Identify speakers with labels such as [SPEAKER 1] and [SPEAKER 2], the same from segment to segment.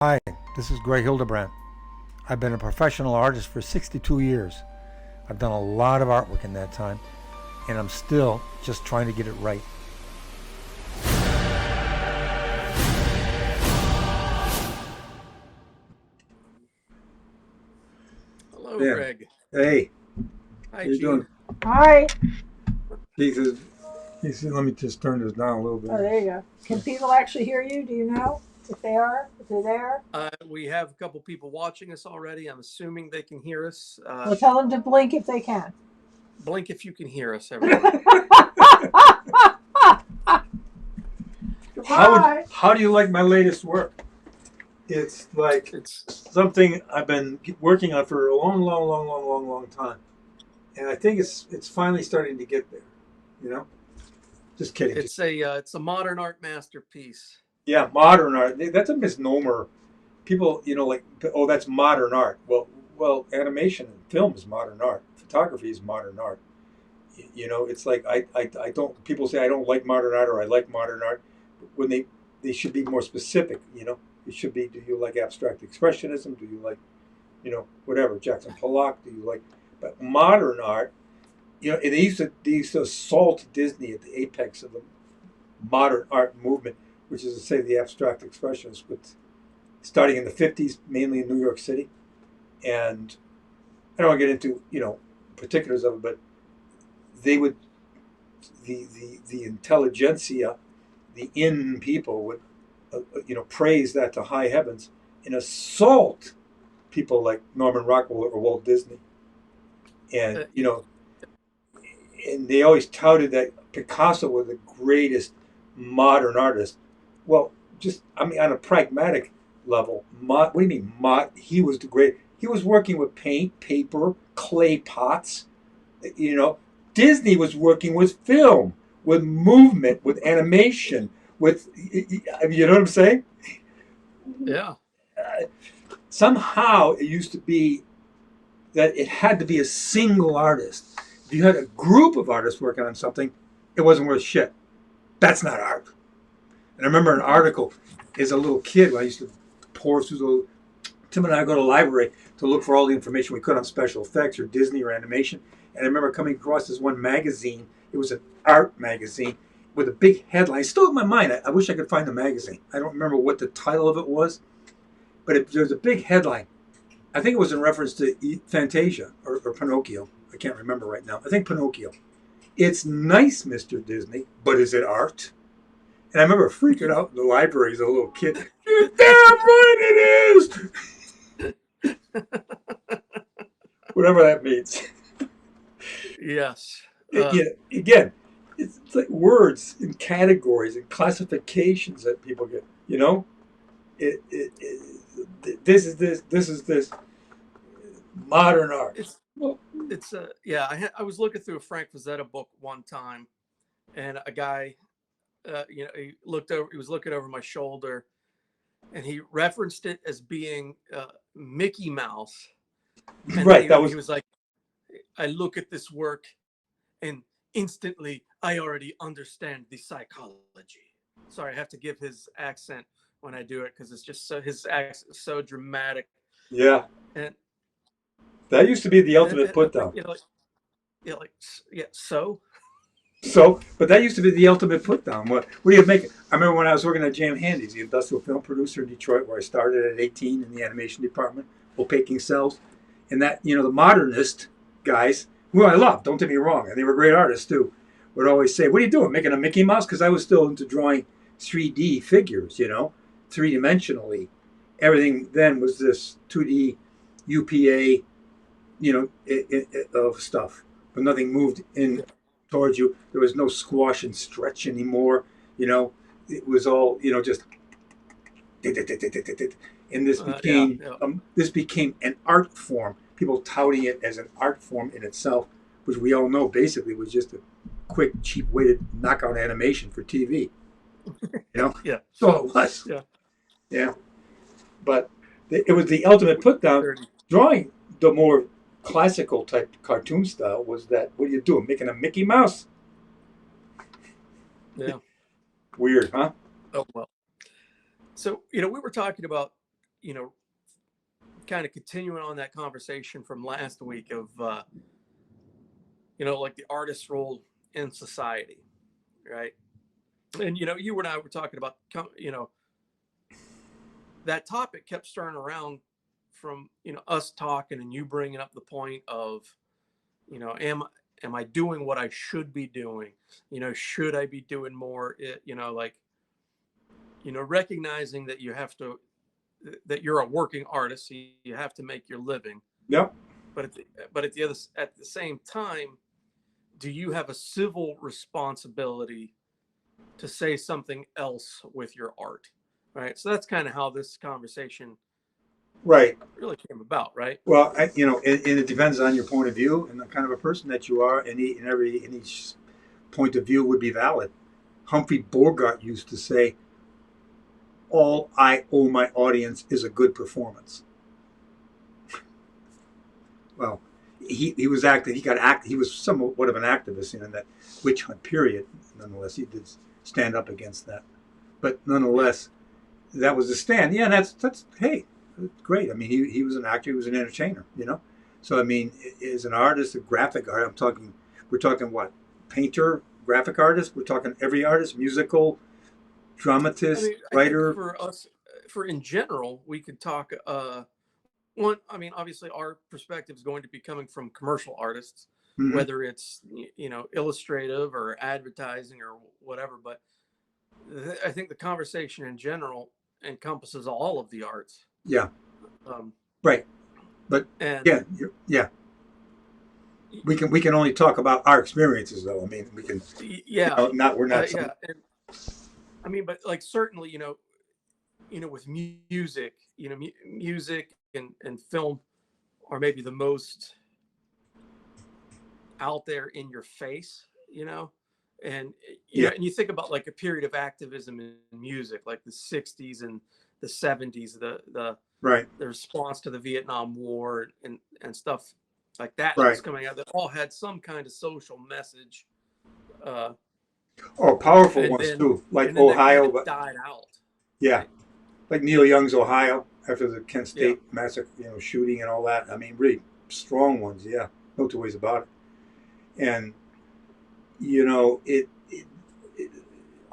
[SPEAKER 1] Hi, this is Greg Hildebrandt. I've been a professional artist for 62 years. I've done a lot of artwork in that time, and I'm still just trying to get it right.
[SPEAKER 2] Hello,
[SPEAKER 1] Dan,
[SPEAKER 2] Greg.
[SPEAKER 1] hey,
[SPEAKER 2] Hi,
[SPEAKER 1] how you doing?
[SPEAKER 2] Gene.
[SPEAKER 3] Hi.
[SPEAKER 1] Jesus, let me just turn this down a little
[SPEAKER 3] Oh,
[SPEAKER 1] bit.
[SPEAKER 3] there you go. Can people actually hear you? Do you know if they are? If they're there?
[SPEAKER 2] We have a couple people watching us already. I'm assuming they can hear us.
[SPEAKER 3] Well, tell them to blink if they can.
[SPEAKER 2] Blink if you can hear us, everyone.
[SPEAKER 1] How do you like my latest work? It's like
[SPEAKER 2] It's
[SPEAKER 1] something I've been working on for a long time, and I think it's finally starting to get there. You know, just kidding.
[SPEAKER 2] it's a modern art masterpiece.
[SPEAKER 1] Yeah, modern art. That's a misnomer. People, like, oh, that's modern art. Well, animation and film is modern art. Photography is modern art. It's like I don't. People say I don't like modern art or I like modern art, when they should be more specific. It should be. Do you like abstract expressionism? Do you like, whatever, Jackson Pollock? Do you like? But modern art, and they used to assault Disney at the apex of the modern art movement, which is to say the abstract expressionists, with starting in the 50s, mainly in New York City. And I don't want to get into, particulars of it, but they would, the intelligentsia, the in people would, praise that to high heavens and assault people like Norman Rockwell or Walt Disney. And,
[SPEAKER 2] Uh, y-
[SPEAKER 1] and they always touted that Picasso was the greatest modern artist. Well, on a pragmatic level, what do you mean? He was the great. He was working with paint, paper, clay pots. You know, Disney was working with film, with movement, with animation, with, you know what I'm saying?
[SPEAKER 2] yeah.
[SPEAKER 1] Uh, Somehow it used to be that it had to be a single artist. If you had a group of artists working on something, it wasn't worth shit. That's not art. And I remember an article as a little kid when I used to pour through the. Tim and I go to the library to look for all the information we could on special effects or Disney or animation. And I remember coming across this one magazine. It was an art magazine with a big headline. It's still in my mind. I wish I could find the magazine. I don't remember what the title of it was, but there was a big headline. I think it was in reference to Fantasia or Pinocchio. I can't remember right now. I think Pinocchio. It's nice, Mr. Disney, but is it art? And I remember freaking out in the library as a little kid. You're damn right it is! Whatever that means.
[SPEAKER 2] Yes. Uh,
[SPEAKER 1] Again, it's like words and categories and classifications that people get. This is this modern art.
[SPEAKER 2] it's
[SPEAKER 1] Well,
[SPEAKER 2] yeah. I was looking through a Frank Frazetta book one time, and a guy, he was looking over my shoulder, and he referenced it as being Mickey Mouse, and then
[SPEAKER 1] right.
[SPEAKER 2] he
[SPEAKER 1] That
[SPEAKER 2] he
[SPEAKER 1] was
[SPEAKER 2] was like, I look at this work and instantly I already understand the psychology. Sorry, I have to give his accent when I do it because it's just so his accent is so dramatic.
[SPEAKER 1] yeah.
[SPEAKER 2] And
[SPEAKER 1] That used to be the ultimate
[SPEAKER 2] and
[SPEAKER 1] put
[SPEAKER 2] I'm like,
[SPEAKER 1] down.
[SPEAKER 2] yeah. So
[SPEAKER 1] So, but that used to be the ultimate put down. What do you make? I remember when I was working at Jam Handy's, the industrial film producer in Detroit, where I started at 18 in the animation department, opaquing cells, and that, the modernist guys, who I love, don't get me wrong, and they were great artists too, would always say, "What are you doing? Making a Mickey Mouse?" Because I was still into drawing 3D figures, three dimensionally. Everything then was this 2D UPA, of stuff, but nothing moved in towards you. There was no squash and stretch anymore. It was all, just, and
[SPEAKER 2] yeah, yeah.
[SPEAKER 1] this became an art form. People touting it as an art form in itself, which we all know basically was just a quick, cheap way to knock out animation for TV.
[SPEAKER 2] Yeah,
[SPEAKER 1] That's all it was.
[SPEAKER 2] yeah.
[SPEAKER 1] Yeah, but it was the ultimate put down.
[SPEAKER 2] 30.
[SPEAKER 1] Drawing the more classical type cartoon style was that, what are you doing? Making a Mickey Mouse?
[SPEAKER 2] Yeah.
[SPEAKER 1] Weird, huh?
[SPEAKER 2] Oh well. So we were talking about kind of continuing on that conversation from last week of, like the artist's role in society, right? And, you and I were talking about, that topic kept stirring around from, us talking and you bringing up the point of, am I doing what I should be doing? Should I be doing more? Recognizing that that you're a working artist, so you have to make your living.
[SPEAKER 1] Yep.
[SPEAKER 2] But at the same time, do you have a civil responsibility to say something else with your art? Right. So that's kind of how this conversation
[SPEAKER 1] Right.
[SPEAKER 2] really came about, right?
[SPEAKER 1] Well, it depends on your point of view and the kind of a person that you are, and each point of view would be valid. Humphrey Bogart used to say, "All I owe my audience is a good performance." Well, he was active. He was somewhat of an activist in that witch hunt period. Nonetheless, he did stand up against that. But nonetheless, that was a stand. Yeah, that's hey, great. I mean, he was an actor. He was an entertainer. So I mean, as an artist, a graphic art. We're talking what? Painter, graphic artist. We're talking every artist, musical, dramatist, writer.
[SPEAKER 2] For us, in general, we could talk. One, I mean, obviously, our perspective is going to be coming from commercial artists,
[SPEAKER 1] Mm-hmm.
[SPEAKER 2] whether it's illustrative or advertising or whatever. But I think the conversation in general encompasses all of the arts.
[SPEAKER 1] Yeah. Right. But yeah. We can only talk about our experiences, though. I mean, we can.
[SPEAKER 2] Yeah.
[SPEAKER 1] We're not.
[SPEAKER 2] Yeah. And, I mean, but like certainly, with music, music and film are maybe the most out there in your face, and and you think about like a period of activism in music, like the 60s and the 70s, the
[SPEAKER 1] right,
[SPEAKER 2] the response to the Vietnam War and stuff like that
[SPEAKER 1] right.
[SPEAKER 2] was coming out that all had some kind of social message.
[SPEAKER 1] Powerful ones too, like Ohio,
[SPEAKER 2] but died out.
[SPEAKER 1] Yeah,
[SPEAKER 2] right?
[SPEAKER 1] Like Neil Young's Ohio after the Kent State massacre, shooting and all that. I mean, really strong ones. Yeah, no two ways about it. And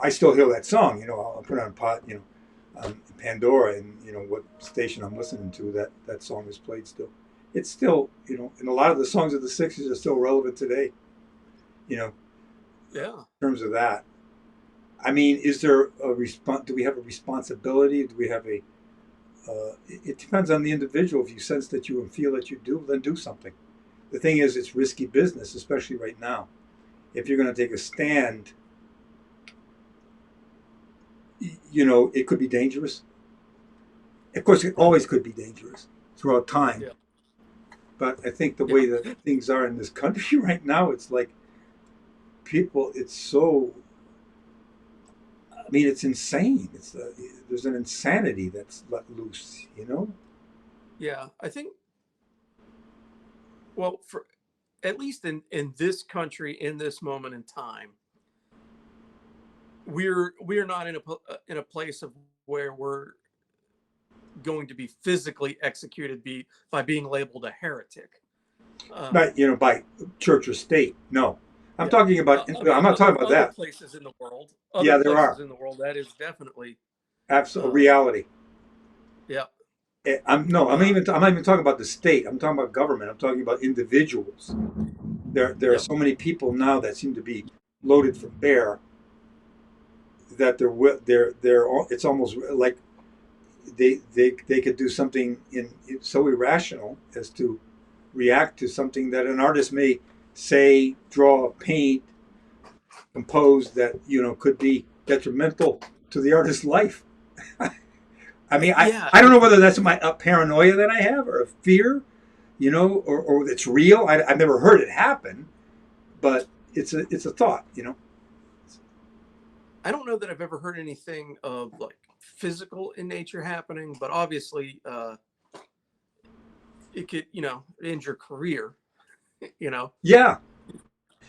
[SPEAKER 1] I still hear that song. I'll put it on Pandora, and what station I'm listening to, that song is played still. It's still, and a lot of the songs of the '60s are still relevant today.
[SPEAKER 2] Yeah.
[SPEAKER 1] In terms of that, I mean, is there a response? Do we have a responsibility? Do we have a? It depends on the individual. If you sense that you feel that you do, then do something. The thing is, it's risky business, especially right now. If you're going to take a stand, it could be dangerous. Of course, it always could be dangerous throughout time.
[SPEAKER 2] Yeah.
[SPEAKER 1] But I think the way that things are in this country right now, it's like people, it's so, I mean, it's insane. There's an insanity that's let loose,
[SPEAKER 2] Yeah, I think, well, for at least in this country, in this moment in time, we're not in a place of where we're going to be physically executed by being labeled a heretic.
[SPEAKER 1] Not by church or state. No, I'm talking about. I'm not talking about that.
[SPEAKER 2] Places in the world.
[SPEAKER 1] There are
[SPEAKER 2] in the world. That is definitely
[SPEAKER 1] absolute reality.
[SPEAKER 2] Yeah.
[SPEAKER 1] I'm not even talking about the state. I'm talking about government. I'm talking about individuals. There are so many people now that seem to be loaded for bear that they're it's almost like they could do something so irrational as to react to something that an artist may say, draw, paint, compose that could be detrimental to the artist's life. I mean, I don't know whether that's a paranoia that I have or a fear, or it's real. I've never heard it happen, but it's a thought,
[SPEAKER 2] I don't know that I've ever heard anything of like physical in nature happening, but obviously it could, end your career,
[SPEAKER 1] Yeah. Yeah.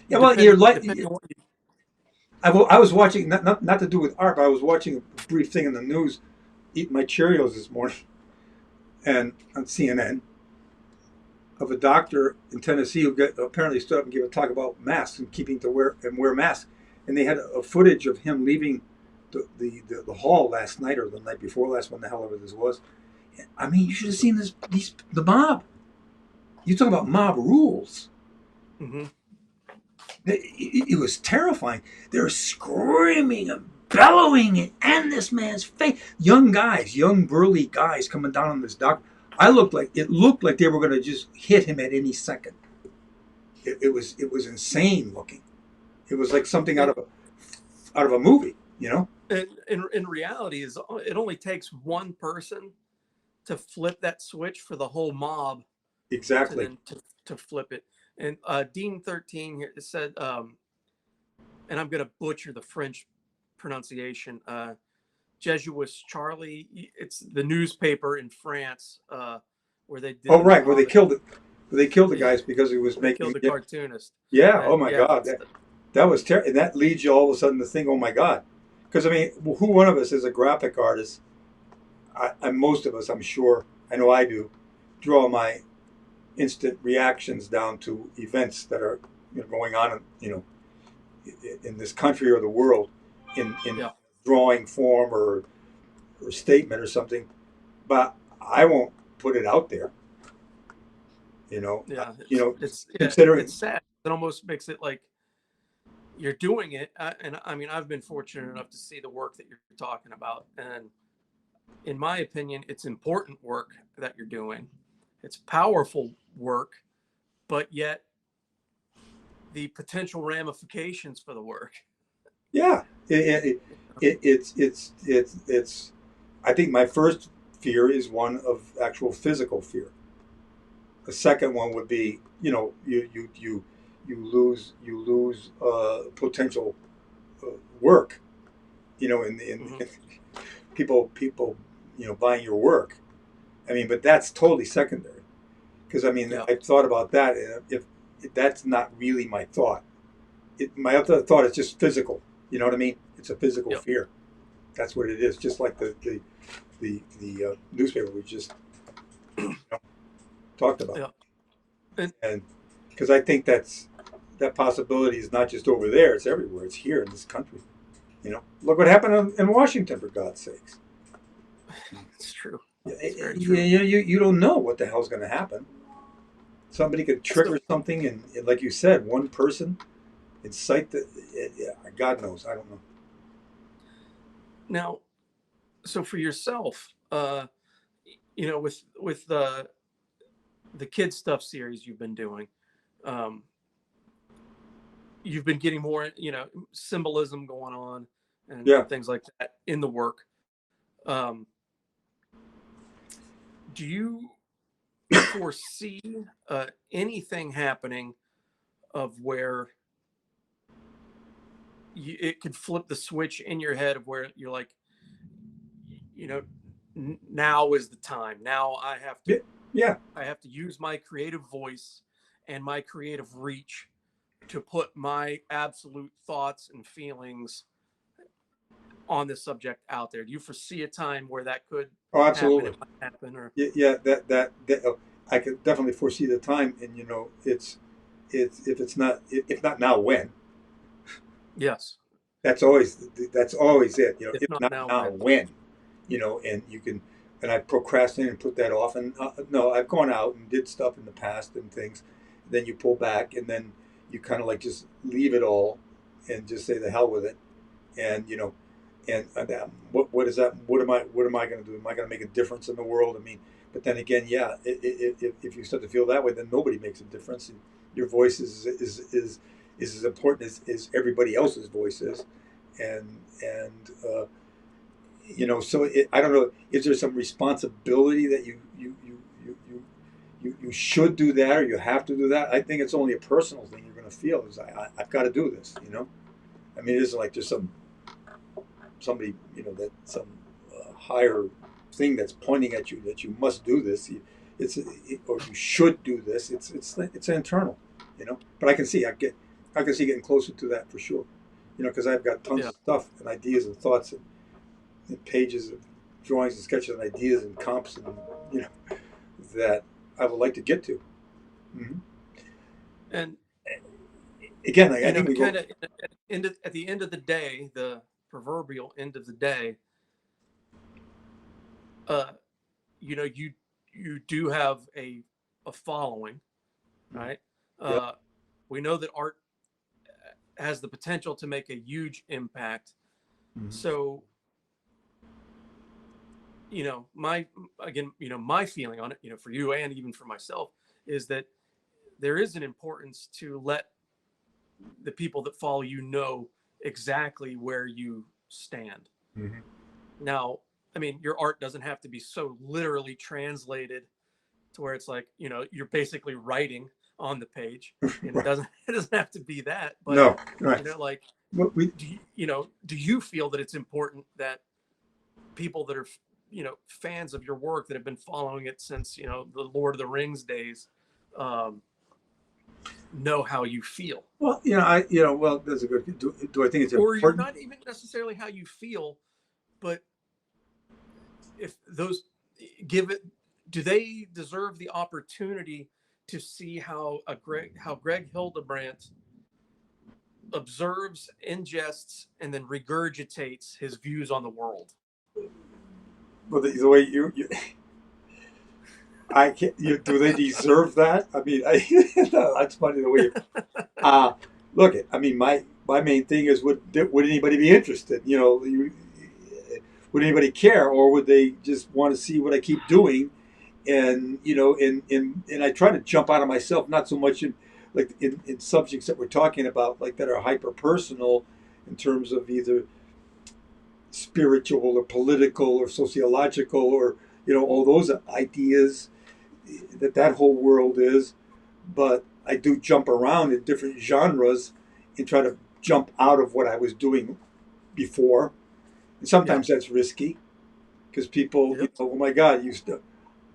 [SPEAKER 1] Well, you're like. I was watching not to do with art, but I was watching a brief thing in the news. Eating my Cheerios this morning, and on CNN of a doctor in Tennessee who apparently stood up and gave a talk about masks and wear masks, and they had a footage of him leaving the hall last night or the night before last, when the hell ever this was. I mean, you should have seen the mob. You talk about mob rules.
[SPEAKER 2] Mm-hmm.
[SPEAKER 1] It was terrifying. They were screaming and bellowing and in this man's face. Young guys, young burly guys coming down on this doctor. It looked like they were going to just hit him at any second. It was insane looking. It was like something out of a movie, you know.
[SPEAKER 2] In reality, it only takes one person to flip that switch for the whole mob.
[SPEAKER 1] Exactly.
[SPEAKER 2] To flip it. And Dean 13 here said, and I'm going to butcher the French pronunciation. Jesuits Charlie. It's the newspaper in France where they did.
[SPEAKER 1] Oh right, where they killed it. They killed the guys because he was making.
[SPEAKER 2] Killed the cartoonist.
[SPEAKER 1] Yeah. Oh my God. That was terrible. And that leads you all of a sudden to think, oh my God, because I mean, who one of us is a graphic artist? Most of us, I'm sure. I know I do. Draw my instant reactions down to events that are going on, in this country or the world, in drawing form or statement or something. But I won't put it out there.
[SPEAKER 2] It's sad. It almost makes it like you're doing it, and I mean, I've been fortunate enough to see the work that you're talking about, and in my opinion, it's important work that you're doing. It's powerful work, but yet the potential ramifications for the work.
[SPEAKER 1] Yeah, it's. I think my first fear is one of actual physical fear. The second one would be, you lose potential work, in people buying your work. I mean, but that's totally secondary, because I mean, I've thought about that, and if that's not really my thought. My other thought is just physical. You know what I mean? It's a physical fear. That's what it is. Just like the newspaper we just talked about.
[SPEAKER 2] Yeah.
[SPEAKER 1] And because I think that possibility is not just over there; it's everywhere. It's here in this country. Look what happened in Washington, for God's sakes.
[SPEAKER 2] It's true.
[SPEAKER 1] You don't know what the hell's going to happen. Somebody could trigger something, and like you said, one person incite God knows. I don't know.
[SPEAKER 2] Now, so for yourself, with the kid stuff series you've been doing, you've been getting more, symbolism going on and things like that in the work. Do you foresee anything happening of where it could flip the switch in your head of where you're like, now is the time. Now I have to.
[SPEAKER 1] Yeah.
[SPEAKER 2] I have to use my creative voice and my creative reach to put my absolute thoughts and feelings on this subject out there. Do you foresee a time where that could
[SPEAKER 1] absolutely
[SPEAKER 2] happen? Or
[SPEAKER 1] that I could definitely foresee the time, and it's if not now, when?
[SPEAKER 2] Yes,
[SPEAKER 1] that's always it. If not
[SPEAKER 2] now,
[SPEAKER 1] when? And you can. And I procrastinate and put that off. And no, I've gone out and did stuff in the past and things. Then you pull back, and then you kind of like just leave it all, and just say the hell with it. And what is that? What am I going to do? Am I going to make a difference in the world? I mean, but then again, if you start to feel that way, then nobody makes a difference. And your voice is as important as everybody else's voice is, so I don't know. Is there some responsibility that you should do that, or you have to do that? I think it's only a personal thing you're going to feel. Is I've got to do this. I mean, it isn't like there's somebody some higher thing that's pointing at you that you must do this. Or you should do this. It's internal. But I can see getting closer to that for sure. Because I've got tons of stuff and ideas and thoughts and pages of drawings and sketches and ideas and comps and you know, that I would like to get to. Mm-hmm.
[SPEAKER 2] And
[SPEAKER 1] Again, I
[SPEAKER 2] you know,
[SPEAKER 1] think we go.
[SPEAKER 2] kind of at the end of the day, the proverbial end of the day, uh, you know, you do have a following, right?
[SPEAKER 1] Yep.
[SPEAKER 2] Uh, we know that art has the potential to make a huge impact.
[SPEAKER 1] Mm-hmm.
[SPEAKER 2] So, you know, my feeling on it, you know, for you and even for myself, is that there is an importance to let the people that follow you know exactly where you stand.
[SPEAKER 1] Mm-hmm.
[SPEAKER 2] Now, I mean, your art doesn't have to be so literally translated to where it's like, you know, you're basically writing on the page. You know,
[SPEAKER 1] Right.
[SPEAKER 2] it doesn't have to be that, but
[SPEAKER 1] No, right.
[SPEAKER 2] you know, like,
[SPEAKER 1] What we
[SPEAKER 2] do you feel that it's important that people that are, you know, fans of your work that have been following it since, you know, the Lord of the Rings days, um, know how you feel?
[SPEAKER 1] well, well, that's a good. Do I think it's
[SPEAKER 2] Or you're
[SPEAKER 1] important?
[SPEAKER 2] not even necessarily how you feel, but if those give it, do they deserve the opportunity to see how Greg Hildebrandt observes, ingests, and then regurgitates his views on the world?
[SPEAKER 1] Well, the way you I can't. Do they deserve that? I mean, no, that's funny the way you. Uh Look, I mean, my main thing is would anybody be interested? Would anybody care, or would they just want to see what I keep doing? And and I try to jump out of myself, not so much in subjects that we're talking about, like that are hyper personal, in terms of either spiritual or political or sociological or all those ideas that whole world is. But I do jump around in different genres and try to jump out of what I was doing before. And
[SPEAKER 2] Yeah.
[SPEAKER 1] sometimes that's risky because people,
[SPEAKER 2] Yep.
[SPEAKER 1] oh my God,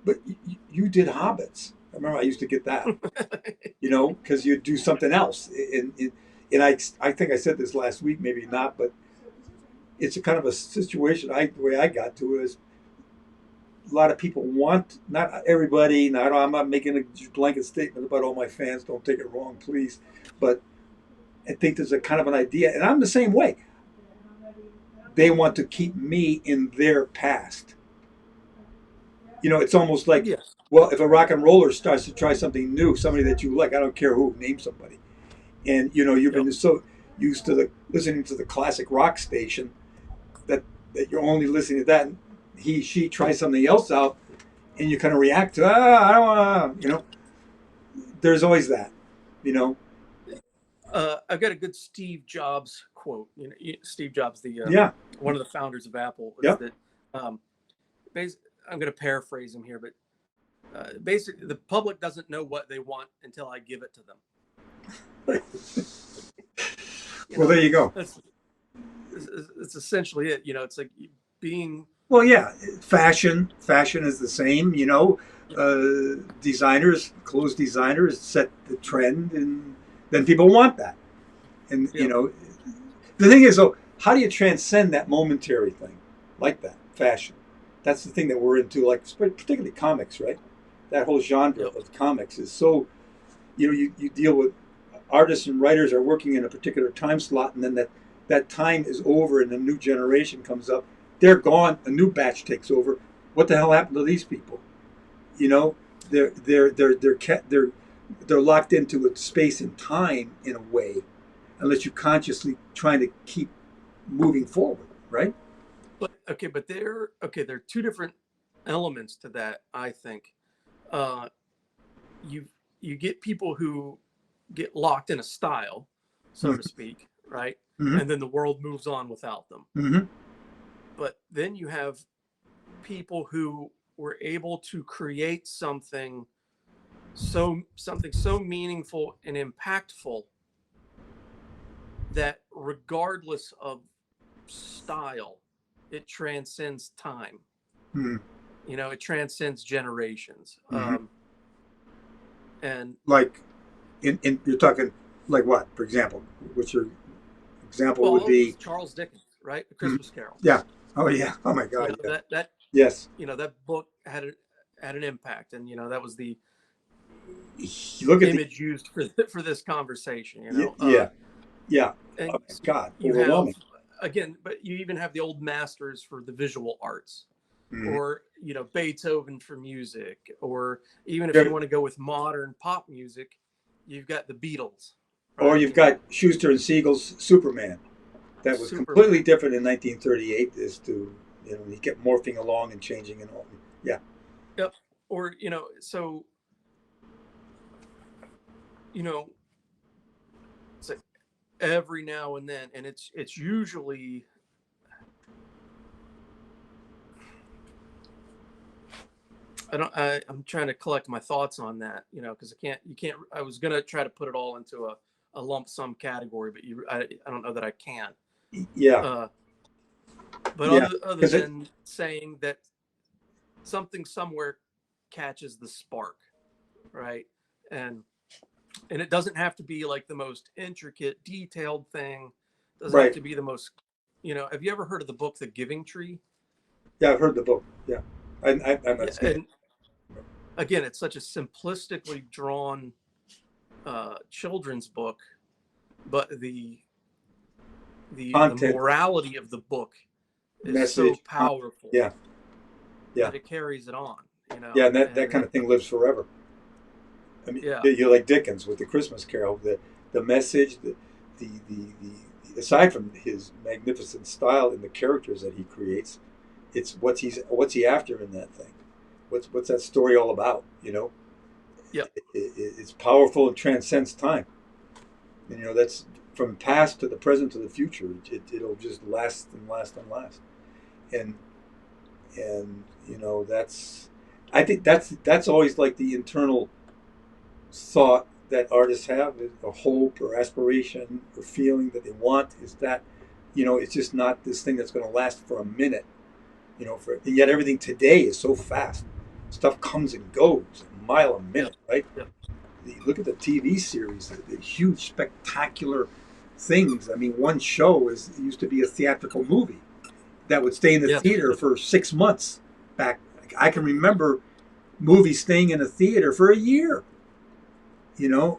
[SPEAKER 1] but you did Hobbits. I remember I used to get that, because you do something else. And I think I said this last week, maybe not, but it's a kind of a situation. The way I got to it is a lot of people want, not everybody. Not, I'm not making a blanket statement about all my fans. Don't take it wrong, please. But I think there's a kind of an idea, and I'm the same way. They want to keep me in their past. It's almost like,
[SPEAKER 2] Yes.
[SPEAKER 1] well, if a rock and roller starts to try something new, somebody that you like, I don't care who, name somebody, and you've
[SPEAKER 2] Yep.
[SPEAKER 1] been so used to listening to the classic rock station that you're only listening to that. And she tries something else out, and you kind of react to, I don't want to. There's always that, you know.
[SPEAKER 2] I've got a good Steve Jobs quote. You know, Steve Jobs, the
[SPEAKER 1] Yeah.
[SPEAKER 2] one of the founders of Apple, is
[SPEAKER 1] Yep.
[SPEAKER 2] that um, I'm going to paraphrase him here, but basically, the public doesn't know what they want until I give it to them.
[SPEAKER 1] Well, there you go.
[SPEAKER 2] That's essentially it. It's like being.
[SPEAKER 1] Well, yeah, fashion is the same. Clothes designers set the trend, and then people want that. And
[SPEAKER 2] Yep.
[SPEAKER 1] The thing is, though, how do you transcend that momentary thing like that fashion? That's the thing that we're into, like particularly comics, right? That whole genre
[SPEAKER 2] Yep.
[SPEAKER 1] of comics is so. You deal with artists and writers are working in a particular time slot, and then that time is over, and a new generation comes up. They're gone. A new batch takes over. What the hell happened to these people? They're locked into a space and time in a way, unless you're consciously trying to keep moving forward, right?
[SPEAKER 2] But there are two different elements to that. I think uh, you you get people who get locked in a style, so to speak, right?
[SPEAKER 1] Mm-hmm.
[SPEAKER 2] And then the world moves on without them.
[SPEAKER 1] Mm-hmm.
[SPEAKER 2] But then you have people who were able to create something so meaningful and impactful that regardless of style, it transcends time.
[SPEAKER 1] Mm-hmm.
[SPEAKER 2] It transcends generations.
[SPEAKER 1] Mm-hmm.
[SPEAKER 2] And
[SPEAKER 1] Like, you're talking like what? For example, what's your example would be
[SPEAKER 2] Charles Dickens, right? A Christmas Carol.
[SPEAKER 1] Yeah. Oh yeah. Oh my God. Yeah.
[SPEAKER 2] That
[SPEAKER 1] Yes.
[SPEAKER 2] that book had had an impact, and that was the
[SPEAKER 1] You look at
[SPEAKER 2] image used for this conversation.
[SPEAKER 1] yeah, yeah.
[SPEAKER 2] And
[SPEAKER 1] Oh my God,
[SPEAKER 2] you have,
[SPEAKER 1] overwhelming.
[SPEAKER 2] again, but you even have the old masters for the visual arts,
[SPEAKER 1] Mhm.
[SPEAKER 2] or Beethoven for music, or even if you
[SPEAKER 1] Yeah.
[SPEAKER 2] want to go with modern pop music, you've got the Beatles,
[SPEAKER 1] Or
[SPEAKER 2] right?
[SPEAKER 1] you've got Schuster and Siegel's Superman. That was completely
[SPEAKER 2] Superman.
[SPEAKER 1] different in 1938 as to, he kept morphing along and changing and all. Yeah.
[SPEAKER 2] Yep. Or so you know it's like every now and then, and it's usually, I'm trying to collect my thoughts on that, because you can't. I was gonna try to put it all into a lump sum category, but I don't know that I can.
[SPEAKER 1] Yeah.
[SPEAKER 2] Uh, but
[SPEAKER 1] Yeah.
[SPEAKER 2] other
[SPEAKER 1] Because it,
[SPEAKER 2] than saying that something somewhere catches the spark, right? And it doesn't have to be like the most intricate, detailed thing. Doesn't have
[SPEAKER 1] right.
[SPEAKER 2] to be the most. Have you ever heard of the book The Giving Tree?
[SPEAKER 1] Yeah, I've heard the book. Yeah. I'm
[SPEAKER 2] Yeah,
[SPEAKER 1] not scared.
[SPEAKER 2] and again, it's such a simplistically drawn children's book, but the
[SPEAKER 1] Content,
[SPEAKER 2] morality of the book is so
[SPEAKER 1] message.
[SPEAKER 2] powerful
[SPEAKER 1] Yeah. Yeah.
[SPEAKER 2] that it carries it on.
[SPEAKER 1] Yeah. And that
[SPEAKER 2] And
[SPEAKER 1] kind of thing lives forever. I mean,
[SPEAKER 2] yeah,
[SPEAKER 1] you're like Dickens with the Christmas Carol. The message, the aside from his magnificent style and the characters that he creates, it's what's he after in that thing? What's that story all about?
[SPEAKER 2] yep,
[SPEAKER 1] It's powerful and transcends time. And that's from past to the present to the future. It'll just last and last and last. And that's, I think that's always like the internal thought that artists have, is a hope or aspiration or feeling that they want, is that it's just not this thing that's going to last for a minute. And yet everything today is so fast. Stuff comes and goes a mile a
[SPEAKER 2] yep,
[SPEAKER 1] minute, right?
[SPEAKER 2] yep,
[SPEAKER 1] Look at the TV series, the huge spectacular things. I mean, one show used to be a theatrical movie that would stay in the
[SPEAKER 2] yes,
[SPEAKER 1] theater for 6 months back. I can remember movies staying in a theater for a year,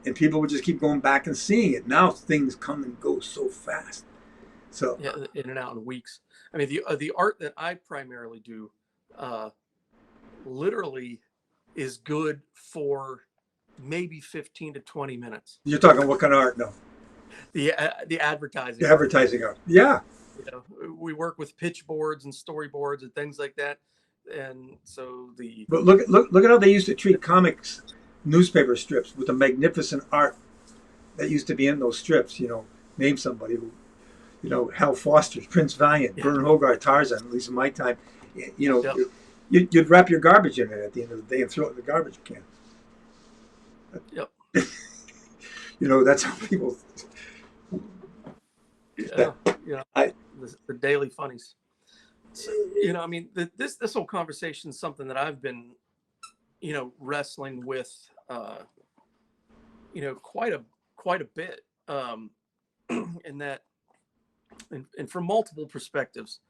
[SPEAKER 1] and people would just keep going back and seeing it. Now things come and go so fast. So
[SPEAKER 2] yeah, in and out in weeks. I mean, the art that I primarily do, uh, literally, is good for maybe 15 to 20 minutes.
[SPEAKER 1] you're talking what kind of art? No,
[SPEAKER 2] The
[SPEAKER 1] the
[SPEAKER 2] advertising art.
[SPEAKER 1] advertising art. Yeah,
[SPEAKER 2] We work with pitch boards and storyboards and things like that, and so
[SPEAKER 1] but look at how they used to treat comics, newspaper strips with the magnificent art that used to be in those strips. Name somebody who, Hal Foster, Prince Valiant,
[SPEAKER 2] yeah,
[SPEAKER 1] Vern Hogarth, Tarzan. At least in my time, you know,
[SPEAKER 2] yep,
[SPEAKER 1] you'd wrap your garbage in it at the end of the day and throw it in the garbage can.
[SPEAKER 2] yep,
[SPEAKER 1] That's how people.
[SPEAKER 2] yeah,
[SPEAKER 1] I
[SPEAKER 2] the daily funnies. So, I mean, this whole conversation is something that I've been, wrestling with, quite a bit, in that, and from multiple perspectives.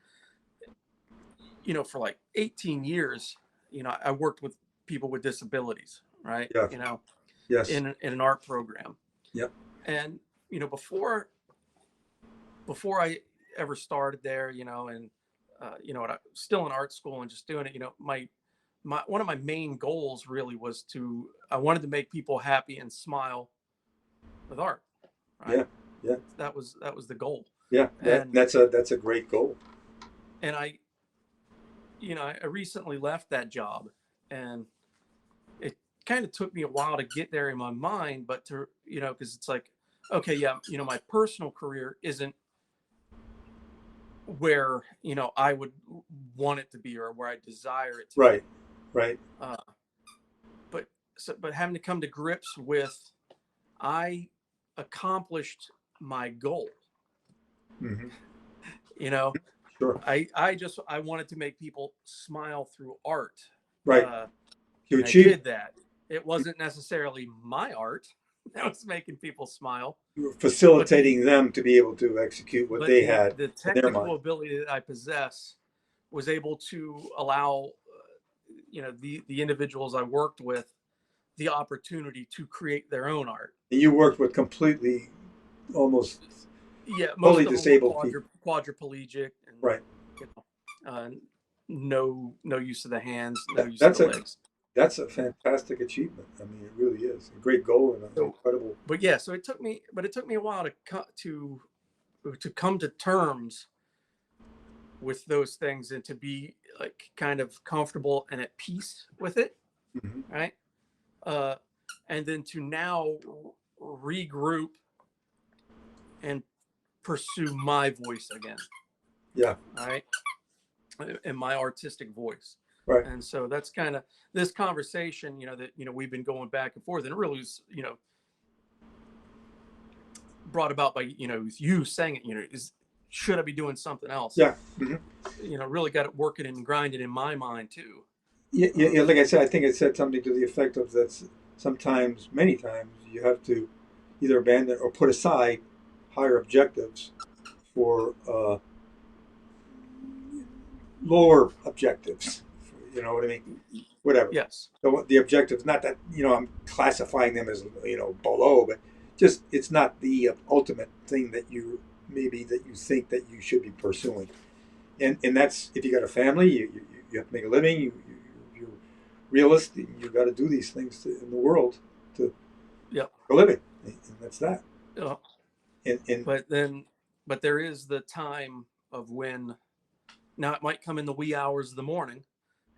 [SPEAKER 2] For like 18 years, I worked with people with disabilities, right?
[SPEAKER 1] yeah, yes,
[SPEAKER 2] In an art program,
[SPEAKER 1] yep,
[SPEAKER 2] and before I ever started there, and when I was still in art school and just doing it, my one of my main goals really was I wanted to make people happy and smile with art,
[SPEAKER 1] yeah,
[SPEAKER 2] right?
[SPEAKER 1] yeah,
[SPEAKER 2] That was the goal.
[SPEAKER 1] yeah.
[SPEAKER 2] And
[SPEAKER 1] That's a great goal.
[SPEAKER 2] I recently left that job, and it kind of took me a while to get there in my mind, but because it's like, okay, yeah, my personal career isn't where I would want it to be, or where I desire it to
[SPEAKER 1] Right,
[SPEAKER 2] be.
[SPEAKER 1] right.
[SPEAKER 2] Uh, but having to come to grips with, I accomplished my goal.
[SPEAKER 1] Hmm.
[SPEAKER 2] You know,
[SPEAKER 1] Sure.
[SPEAKER 2] I wanted to make people smile through art,
[SPEAKER 1] Right. To
[SPEAKER 2] and I
[SPEAKER 1] achieve,
[SPEAKER 2] did that. It wasn't necessarily my art that was making people smile, but
[SPEAKER 1] facilitating them to be able to execute what
[SPEAKER 2] but
[SPEAKER 1] they
[SPEAKER 2] the
[SPEAKER 1] had
[SPEAKER 2] the
[SPEAKER 1] in their mind.
[SPEAKER 2] technical ability that I possess was able to allow the individuals I worked with the opportunity to create their own art.
[SPEAKER 1] And you worked with completely, almost
[SPEAKER 2] Yeah, most
[SPEAKER 1] totally
[SPEAKER 2] of them were
[SPEAKER 1] disabled people.
[SPEAKER 2] quadriplegic and
[SPEAKER 1] Right.
[SPEAKER 2] you no use of the hands, no use of
[SPEAKER 1] That's
[SPEAKER 2] the
[SPEAKER 1] a
[SPEAKER 2] legs.
[SPEAKER 1] that's a fantastic achievement. I mean, it really is a great goal and an
[SPEAKER 2] So,
[SPEAKER 1] incredible.
[SPEAKER 2] but yeah, so it took me a while to come to terms with those things and to be like kind of comfortable and at peace with it,
[SPEAKER 1] Mhm.
[SPEAKER 2] right? And then to now regroup and pursue my voice again,
[SPEAKER 1] Yeah.
[SPEAKER 2] right? And my artistic voice.
[SPEAKER 1] Right.
[SPEAKER 2] And so that's kind of this conversation, that, we've been going back and forth, and it really was, brought about by, you saying it, is, should I be doing something else?
[SPEAKER 1] Yeah. Mhm.
[SPEAKER 2] Really got it working and grinding in my mind too.
[SPEAKER 1] Yeah. Like I said, I think it said something to the effect of that. Sometimes, many times, you have to either abandon or put aside higher objectives for lower objectives. You know what I mean? Whatever.
[SPEAKER 2] Yes.
[SPEAKER 1] So the objectives, not that I'm classifying them as below, but just it's not the ultimate thing that you think that you should be pursuing. And that's if you got a family, you have to make a living. You're realistic. You got to do these things in the world to
[SPEAKER 2] Yeah.
[SPEAKER 1] for a living, and that's that.
[SPEAKER 2] Yeah.
[SPEAKER 1] And
[SPEAKER 2] But there is the time of when. Now it might come in the wee hours of the morning,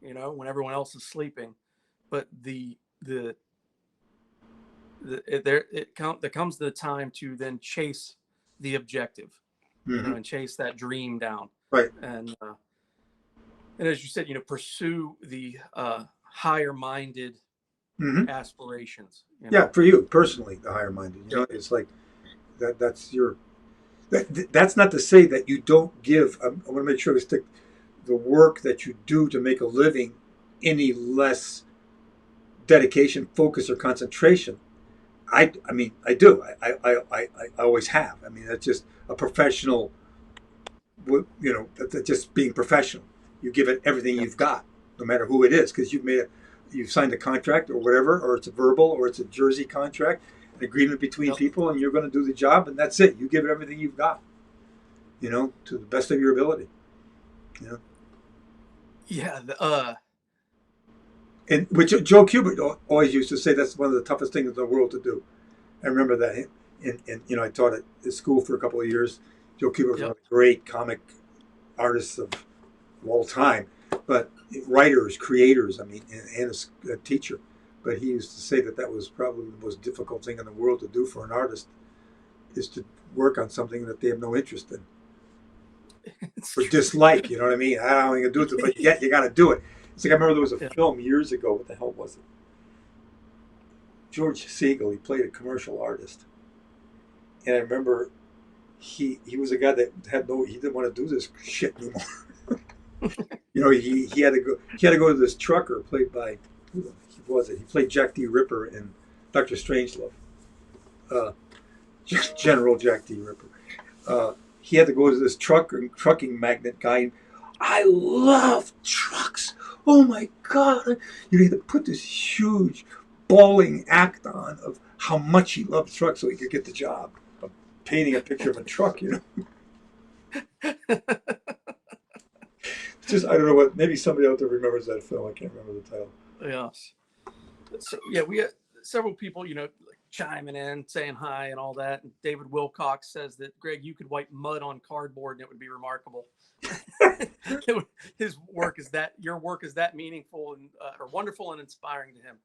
[SPEAKER 2] when everyone else is sleeping, but there comes the time to then chase the objective,
[SPEAKER 1] mm-hmm.
[SPEAKER 2] and chase that dream down,
[SPEAKER 1] Right.
[SPEAKER 2] And as you said, pursue the higher minded
[SPEAKER 1] Mm-hmm.
[SPEAKER 2] aspirations.
[SPEAKER 1] Yeah, for you personally, the higher minded. It's like that. That's your. That's not to say that you don't give. I want to make sure we stick the work that you do to make a living any less dedication, focus, or concentration. I mean, I do. I always have. I mean, that's just a professional. That's just being professional. You give it everything
[SPEAKER 2] Yep.
[SPEAKER 1] you've got, no matter who it is, because you've signed a contract or whatever, or it's a verbal, or it's a Jersey contract, an agreement between
[SPEAKER 2] Yep.
[SPEAKER 1] people, and you're going to do the job, and that's it. You give it everything you've got, to the best of your ability.
[SPEAKER 2] Yeah.
[SPEAKER 1] And which Joe Kubert always used to say that's one of the toughest things in the world to do. I remember that, and I taught at school for a couple of years. Joe Kubert was one of the great comic artists of all time, but writers, creators, I mean, and a teacher. But he used to say that was probably the most difficult thing in the world to do for an artist is to work on something that they have no interest in or dislike. You know what I mean? I don't know what to do with it, but yet you got to do it. It's like I remember there was a film years ago. What the hell was it? George Siegel. He played a commercial artist, and I remember he was a guy that he didn't want to do this shit anymore. He had to go. He had to go to this trucker played by who was it? He played Jack D. Ripper in Dr. Strangelove. General Jack D. Ripper. He had to go to this trucking magnate guy. And, I love trucks. Oh my God! You had to put this huge, bawling act on of how much he loved trucks so he could get the job of painting a picture of a truck. Just I don't know what. Maybe somebody out there remembers that film. I can't remember the title.
[SPEAKER 2] Yes. So yeah, we had several people, chiming in, saying hi and all that. And David Wilcox says that, Greg, you could wipe mud on cardboard and it would be remarkable. Your work is that meaningful and or wonderful and inspiring to him.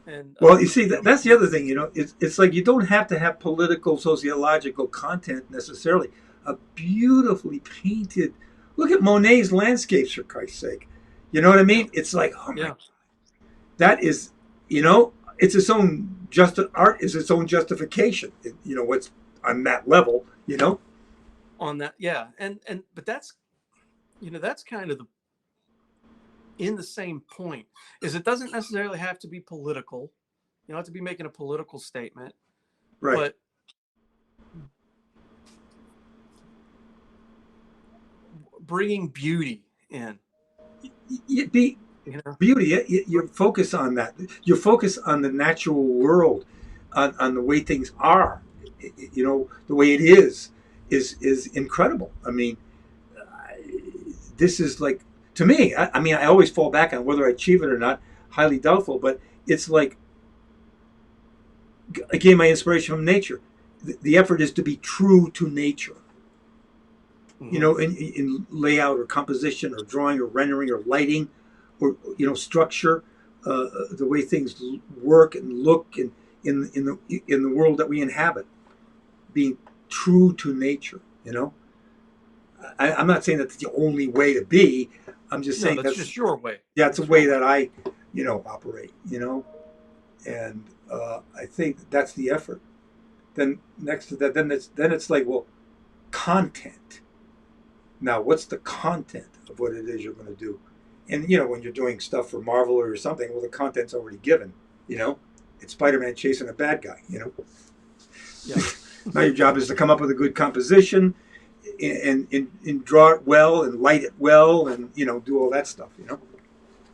[SPEAKER 2] And
[SPEAKER 1] well, you see, that's the other thing. It's like you don't have to have political, sociological content necessarily. A beautifully painted. Look at Monet's landscapes, for Christ's sake. You know what I mean? It's like, oh my God. That is, it's its own art is its own justification. What's on that level,
[SPEAKER 2] On that, yeah, but that's, that's kind of in the same point. Is it doesn't necessarily have to be political. You don't have to be making a political statement,
[SPEAKER 1] right?
[SPEAKER 2] But bringing beauty in. You know,
[SPEAKER 1] beauty. You focus on that. You focus on the natural world, on the way things are. You know, the way it is incredible. I mean, this is like, to me. I mean, I always fall back on whether I achieve it or not. Highly doubtful, but it's like, I gain my inspiration from nature. The effort is to be true to nature. You
[SPEAKER 2] hmm
[SPEAKER 1] know, in layout or composition or drawing or rendering or lighting, or structure, the way things work and look in the world that we inhabit, being true to nature. I'm not saying that's the only way to be. I'm just
[SPEAKER 2] no,
[SPEAKER 1] saying
[SPEAKER 2] that's
[SPEAKER 1] that's
[SPEAKER 2] just your way.
[SPEAKER 1] yeah, it's a
[SPEAKER 2] That's your
[SPEAKER 1] way
[SPEAKER 2] way.
[SPEAKER 1] that I operate. And I think that's the effort. Then next to that, then it's like, well, content. Now, what's the content of what it is you're going to do? And when you're doing stuff for Marvel or something, well, the content's already given. You know, it's Spider-Man chasing a bad guy.
[SPEAKER 2] Yeah.
[SPEAKER 1] Now your job is to come up with a good composition, and draw it well and light it well, and do all that stuff.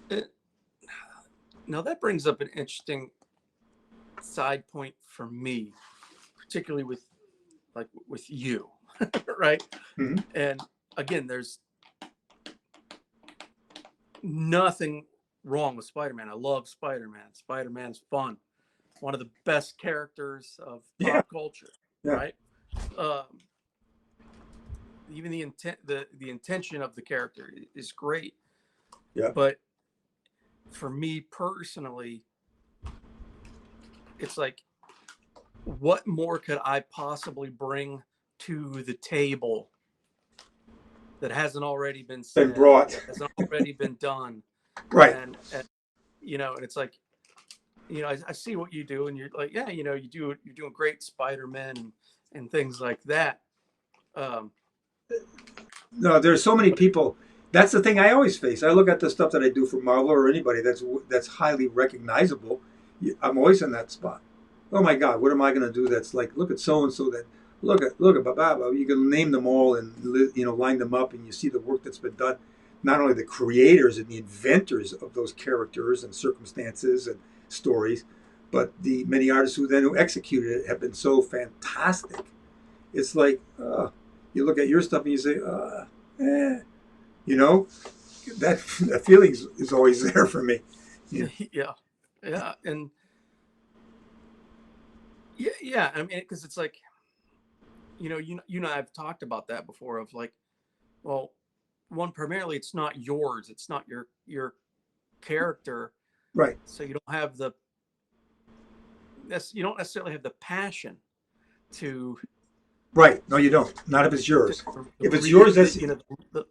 [SPEAKER 2] It- Now that brings up an interesting side point for me, particularly with you, right?
[SPEAKER 1] Mm-hmm.
[SPEAKER 2] And again, there's nothing wrong with Spider-Man. I love Spider-Man. Spider-Man's fun. One of the best characters of
[SPEAKER 1] Yeah,
[SPEAKER 2] pop culture,
[SPEAKER 1] yeah,
[SPEAKER 2] right? Um, Even the intention of the character is great.
[SPEAKER 1] yeah.
[SPEAKER 2] But for me personally, it's like, what more could I possibly bring to the table that hasn't already been
[SPEAKER 1] Been
[SPEAKER 2] said,
[SPEAKER 1] brought
[SPEAKER 2] that hasn't already been done?
[SPEAKER 1] right.
[SPEAKER 2] And and it's like, I see what you do, and you're like, yeah, you're doing great, Spider-Man, and things like that. Um,
[SPEAKER 1] No, there's so many
[SPEAKER 2] but
[SPEAKER 1] people. That's the thing I always face. I look at the stuff that I do for Marvel or anybody that's highly recognizable. I'm always in that spot. Oh my God, what am I going to do? That's like, look at so and so. That look at Baba. You can name them all and line them up, and you see the work that's been done. Not only the creators and the inventors of those characters and circumstances and stories, but the many artists who executed it have been so fantastic. It's like, you look at your stuff and you say, eh, you know, that feeling is always there for me. Yeah.
[SPEAKER 2] yeah, yeah, and yeah, yeah. I mean, because it's like, you know, I've talked about that before. Of like, well, one, primarily, it's not yours. It's not your character,
[SPEAKER 1] Right.
[SPEAKER 2] so you don't necessarily have the passion to
[SPEAKER 1] Right. No, you don't. Not if it's
[SPEAKER 2] to,
[SPEAKER 1] yours.
[SPEAKER 2] to
[SPEAKER 1] If it's yours,
[SPEAKER 2] breathe
[SPEAKER 1] that's
[SPEAKER 2] the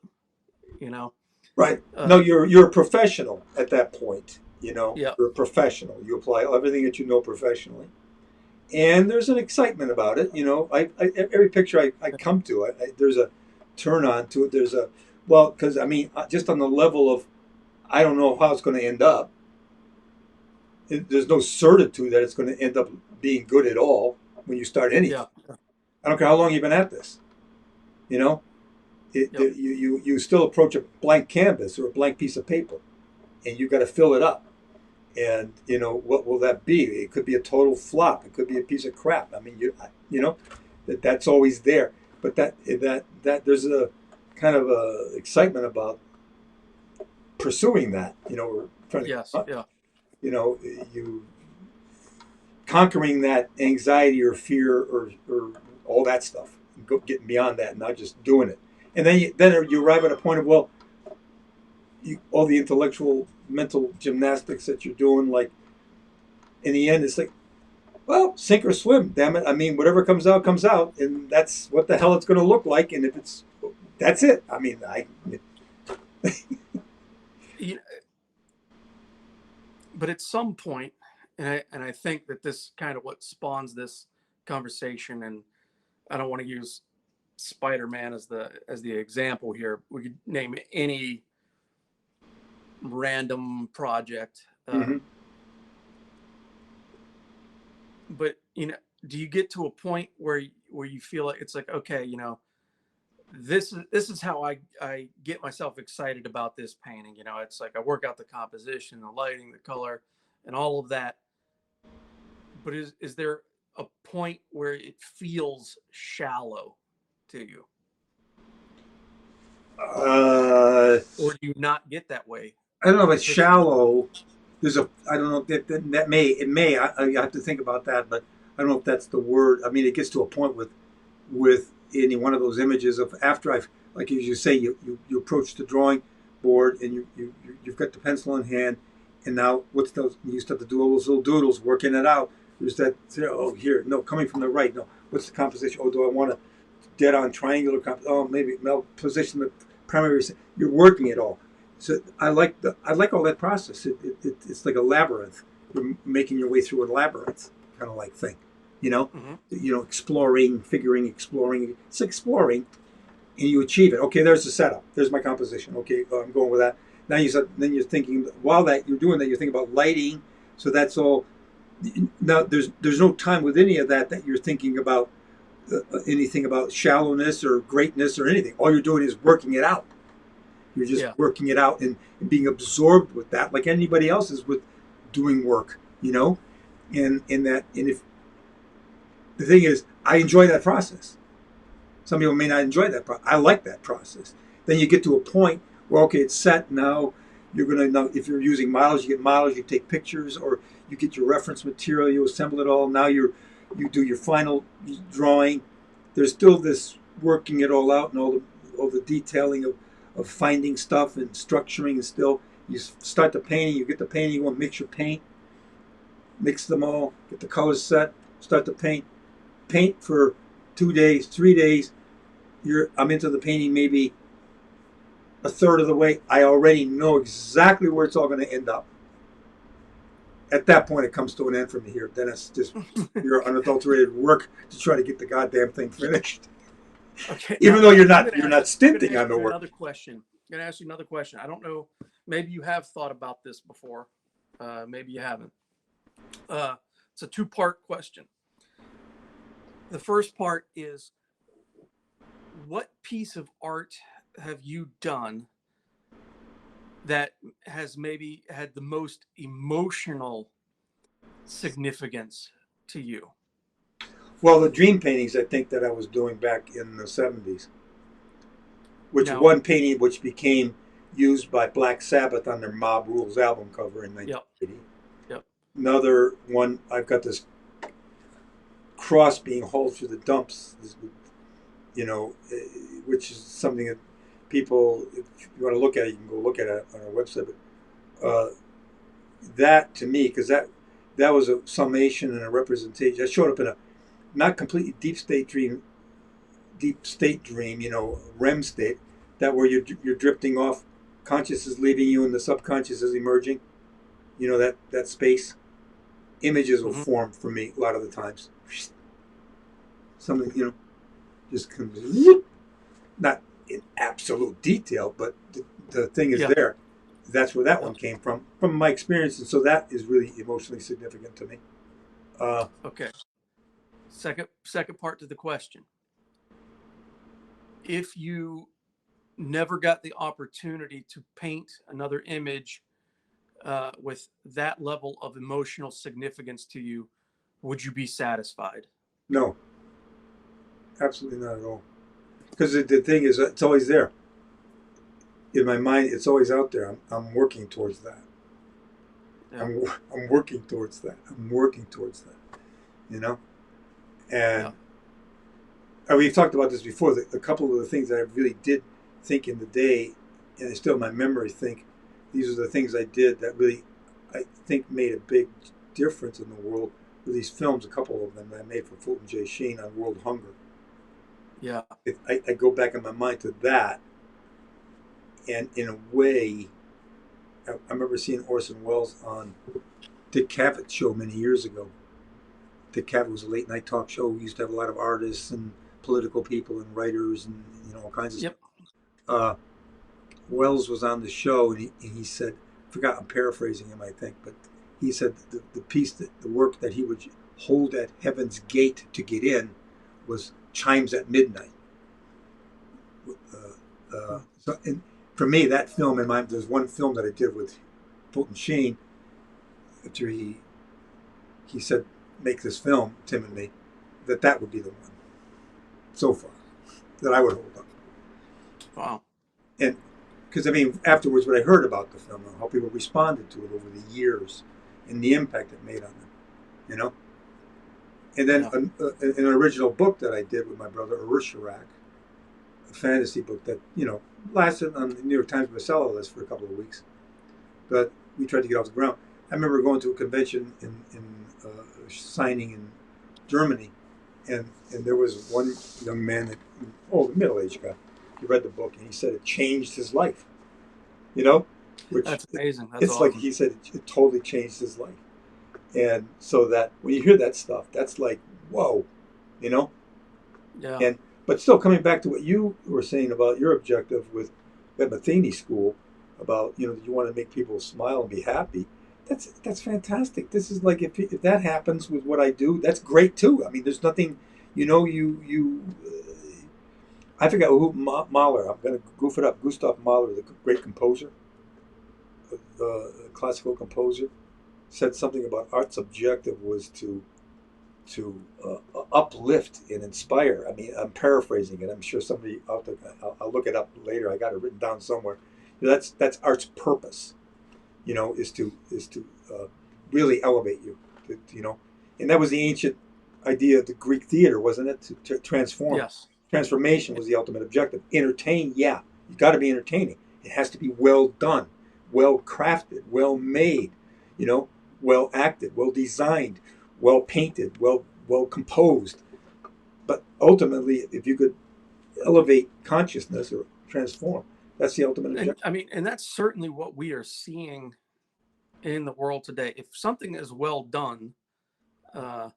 [SPEAKER 2] you know,
[SPEAKER 1] right. No,
[SPEAKER 2] uh,
[SPEAKER 1] you're a professional at that point.
[SPEAKER 2] yeah,
[SPEAKER 1] You're a professional. You apply everything that you know professionally, and there's an excitement about it. Every picture I come to, there's a turn on to it. There's a well, because I mean, just on the level of, I don't know how it's going to end up. There's no certitude that it's going to end up being good at all when you start
[SPEAKER 2] yeah,
[SPEAKER 1] anything. I don't care how long you've been at this. You know,
[SPEAKER 2] yep.
[SPEAKER 1] you still approach a blank canvas or a blank piece of paper, and you've got to fill it up. And what will that be? It could be a total flop. It could be a piece of crap. I mean, that's always there. But that there's a kind of a excitement about pursuing that. Or trying
[SPEAKER 2] Yes,
[SPEAKER 1] to,
[SPEAKER 2] yeah,
[SPEAKER 1] you conquering that anxiety or fear or all that stuff, and getting beyond that, not just doing it. And then you arrive at a point of, well, all the intellectual mental gymnastics that you're doing, like, in the end it's like, well, sink or swim, damn it. I mean, whatever comes out comes out, and that's what the hell it's going to look like. And if it's that's it. I mean,
[SPEAKER 2] you, but at some point, and I think that this kind of what spawns this conversation, and I don't want to use Spider-Man as the example here. We could name any random project,
[SPEAKER 1] mm-hmm.
[SPEAKER 2] but do you get to a point where you feel like it's like, okay, this is how I get myself excited about this painting. You know, it's like I work out the composition, the lighting, the color, and all of that. But is there a point where it feels shallow to you,
[SPEAKER 1] Uh,
[SPEAKER 2] or do you not get that way
[SPEAKER 1] I don't know if
[SPEAKER 2] in
[SPEAKER 1] it's
[SPEAKER 2] pictures?
[SPEAKER 1] shallow. There's a I don't know that may I have to think about that, but I don't know if that's the word. I mean, it gets to a point with any one of those images of after I've like as you say you approach the drawing board and you've got the pencil in hand, and now what's those you start to do all those little doodles working it out. There's that oh here no coming from the right no what's the composition oh do I want to dead on triangular oh maybe position the primary you're working it all. So I like all that process. It's like a labyrinth. You're making your way through a labyrinth kind of like thing, you know,
[SPEAKER 2] Hmm.
[SPEAKER 1] exploring, figuring, exploring. It's exploring, and you achieve it. Okay, there's the setup. There's my composition. Okay, I'm going with that. Now then you're thinking while that you're doing that, you're thinking about lighting. So that's all. Now there's no time with any of that you're thinking about anything about shallowness or greatness or anything. All you're doing is working it out. You're just
[SPEAKER 2] Yeah.
[SPEAKER 1] working it out and being absorbed with that, like anybody else is with doing work, you know. And if the thing is, I enjoy that process. Some people may not enjoy that. I like that process. Then you get to a point where okay, it's set now. You're gonna know if you're using models, you get models, you take pictures, or you get your reference material, you assemble it all. Now you do your final drawing. There's still this working it all out and all the detailing of finding stuff and structuring and still you start the painting, you get the painting, you want to mix your paint, mix them all, get the colors set, start to paint for 2 days, 3 days. I'm into the painting maybe a third of the way. I already know exactly where it's all going to end up. At that point, it comes to an end for me here. Then it's just your unadulterated work to try to get the goddamn thing finished.
[SPEAKER 2] Okay.
[SPEAKER 1] Even
[SPEAKER 2] Now
[SPEAKER 1] though you're
[SPEAKER 2] I'm going to
[SPEAKER 1] you're
[SPEAKER 2] ask
[SPEAKER 1] not
[SPEAKER 2] you. I'm going to
[SPEAKER 1] stinting
[SPEAKER 2] ask
[SPEAKER 1] on the
[SPEAKER 2] you
[SPEAKER 1] work.
[SPEAKER 2] another question. I'm going to ask you another question. I don't know. Maybe you have thought about this before. Maybe you haven't. It's a two-part question. The first part is, what piece of art have you done that has maybe had the most emotional significance to you?
[SPEAKER 1] Well, the dream paintings I think that I was doing back in the 70s, which
[SPEAKER 2] Now,
[SPEAKER 1] one painting which became used by Black Sabbath on their Mob Rules album cover in
[SPEAKER 2] yep,
[SPEAKER 1] 1980.
[SPEAKER 2] yep.
[SPEAKER 1] Another one, I've got this cross being hauled through the dumps, which is something that people, if you want to look at it, you can go look at it on our website. But that to me, because that was a summation and a representation. That showed up in a not completely deep state dream, REM state, that where you're drifting off, conscious is leaving you and the subconscious is emerging. That space. Images will
[SPEAKER 2] Hmm.
[SPEAKER 1] form for me a lot of the times. Something just comes, not in absolute detail, but the thing is
[SPEAKER 2] Yeah,
[SPEAKER 1] there. That's where that
[SPEAKER 2] yeah.
[SPEAKER 1] one came from my experience, and so that is really emotionally significant to me.
[SPEAKER 2] Okay. Second part to the question. If you never got the opportunity to paint another image with that level of emotional significance to you, would you be satisfied?
[SPEAKER 1] No, absolutely not at all. Because the thing is, it's always there in my mind. It's always out there. I'm working towards that.
[SPEAKER 2] Yeah,
[SPEAKER 1] I'm working towards that. I'm working towards that. You know,
[SPEAKER 2] yeah,
[SPEAKER 1] and we've talked about this before. A couple of the things that I really did think in the day, and it's still in my memory, think these are the things I did that really, I think, made a big difference in the world. With these films, a couple of them that I made for Fulton J. Sheen on world hunger.
[SPEAKER 2] yeah.
[SPEAKER 1] I go back in my mind to that, and in a way, I remember seeing Orson Welles on Dick Cavett's show many years ago. Dick Cavett was a late night talk show. We used to have a lot of artists and political people and writers and all kinds of stuff.
[SPEAKER 2] Yep.
[SPEAKER 1] Uh, Wells was on the show and he said, I forgot, I'm paraphrasing him, I think, but he said the piece the work that he would hold at Heaven's Gate to get in was Chimes at Midnight. So, and for me, that film in mind, there's one film that I did with Fulton Sheen after he said, make this film, Tim and me, that would be the one so far that I would hold up.
[SPEAKER 2] Wow.
[SPEAKER 1] And because, I mean, afterwards, what I heard about the film, how people responded to it over the years and the impact it made on them, you know? And then an original book that I did with my brother, Urusharak, a fantasy book that, lasted on the New York Times bestseller list for a couple of weeks. But we tried to get off the ground. I remember going to a convention in signing in Germany, and there was one young man, a middle-aged guy. He read the book and he said it changed his life. Which
[SPEAKER 2] that's amazing. That's
[SPEAKER 1] it's
[SPEAKER 2] awesome.
[SPEAKER 1] like he said it totally changed his life. And so that when you hear that stuff, that's like, whoa,
[SPEAKER 2] Yeah.
[SPEAKER 1] But still, coming back to what you were saying about your objective with at Matheny School, about you want to make people smile and be happy. That's fantastic. This is like if that happens with what I do, that's great too. I mean, there's nothing, I forgot who Mahler. I'm going to goof it up. Gustav Mahler, the great composer, classical composer, said something about art's objective was to uplift and inspire. I mean, I'm paraphrasing it. I'm sure somebody out there. I'll look it up later. I got it written down somewhere. That's art's purpose. Is to really elevate you. And that was the ancient idea of the Greek theater, wasn't it? To transform.
[SPEAKER 2] Yes.
[SPEAKER 1] Transformation was the ultimate objective. Entertain, yeah, you got to be entertaining. It has to be well done, well crafted, well made. Well acted, well designed, well painted, well composed. But ultimately, if you could elevate consciousness or transform, that's the ultimate objective.
[SPEAKER 2] And that's certainly what we are seeing in the world today. If something is well done, or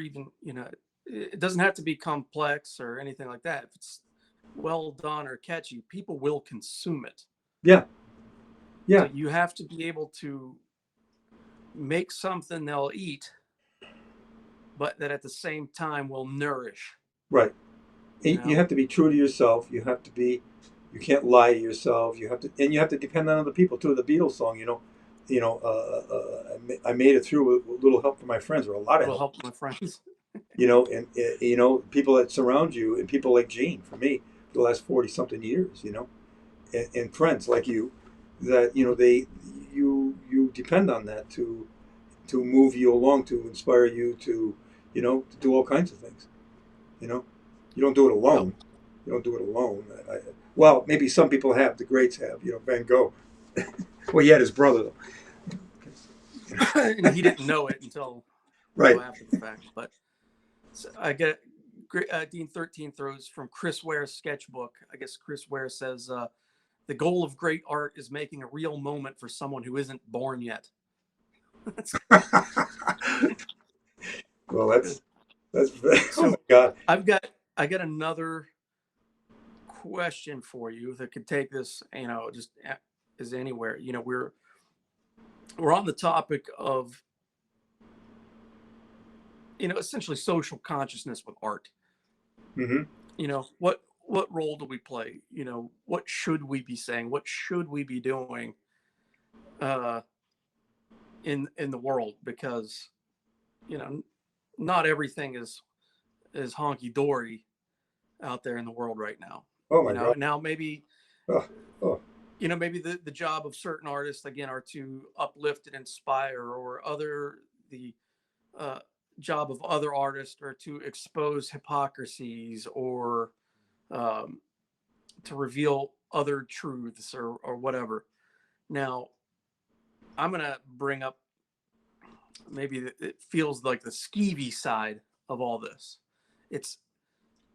[SPEAKER 2] even, it doesn't have to be complex or anything like that. If it's well done or catchy, people will consume it.
[SPEAKER 1] Yeah.
[SPEAKER 2] So you have to be able to make something they'll eat, but that at the same time will nourish.
[SPEAKER 1] Right. You have to be true to yourself. You can't lie to yourself. You have to depend on other people too. The Beatles song, I made it through with a little help from my friends, or a lot of help
[SPEAKER 2] from my friends.
[SPEAKER 1] And people that surround you, and people like Gene, for me, for the last 40 something years, and friends like you, that you depend on that to move you along, to inspire you to to do all kinds of things. You don't do it alone.
[SPEAKER 2] Nope.
[SPEAKER 1] You don't do it alone. Well, maybe some people have. The greats have. Van Gogh. Well, he had his brother though.
[SPEAKER 2] And he didn't know it until
[SPEAKER 1] right
[SPEAKER 2] after the fact. But so I get Dean 13 throws from Chris Ware's sketchbook. I guess Chris Ware says, the goal of great art is making a real moment for someone who isn't born yet.
[SPEAKER 1] Well, that's
[SPEAKER 2] so,
[SPEAKER 1] oh my God.
[SPEAKER 2] I got another question for you that could take this, just as anywhere. We're on the topic of, essentially social consciousness with art.
[SPEAKER 1] Mm-hmm.
[SPEAKER 2] What role do we play? What should we be saying? What should we be doing in the world? Because, not everything is honky dory out there in the world right now.
[SPEAKER 1] Oh my God.
[SPEAKER 2] Now maybe, maybe the job of certain artists, again, are to uplift and inspire, or the job of other artists are to expose hypocrisies, or to reveal other truths, or whatever. Now, I'm going to bring up maybe it feels like the skeevy side of all this. It's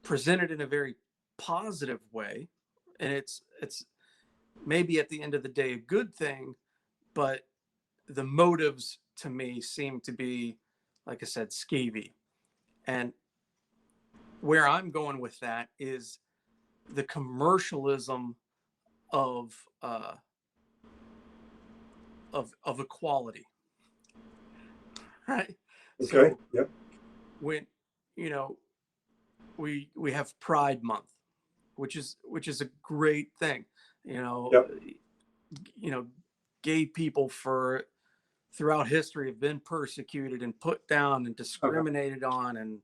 [SPEAKER 2] presented in a very positive way, and it's maybe at the end of the day a good thing, but the motives to me seem to be, like I said, skeevy. And where I'm going with that is the commercialism of equality, right?
[SPEAKER 1] Okay.
[SPEAKER 2] So
[SPEAKER 1] yep.
[SPEAKER 2] when we have Pride Month, which is a great thing.
[SPEAKER 1] Yep.
[SPEAKER 2] Gay people throughout history have been persecuted and put down and discriminated on and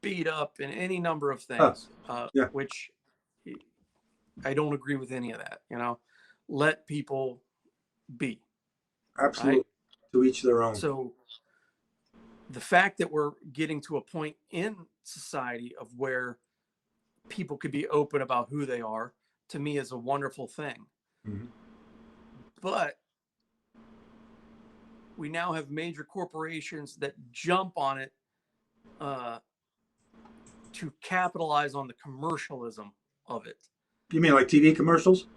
[SPEAKER 2] beat up and any number of things,
[SPEAKER 1] Yeah.
[SPEAKER 2] which I don't agree with any of that. Let people be.
[SPEAKER 1] Absolutely.
[SPEAKER 2] Right?
[SPEAKER 1] To each their own.
[SPEAKER 2] So the fact that we're getting to a point in society of where people could be open about who they are, to me, is a wonderful thing.
[SPEAKER 1] Mm-hmm.
[SPEAKER 2] But we now have major corporations that jump on it to capitalize on the commercialism of it.
[SPEAKER 1] You mean like TV commercials?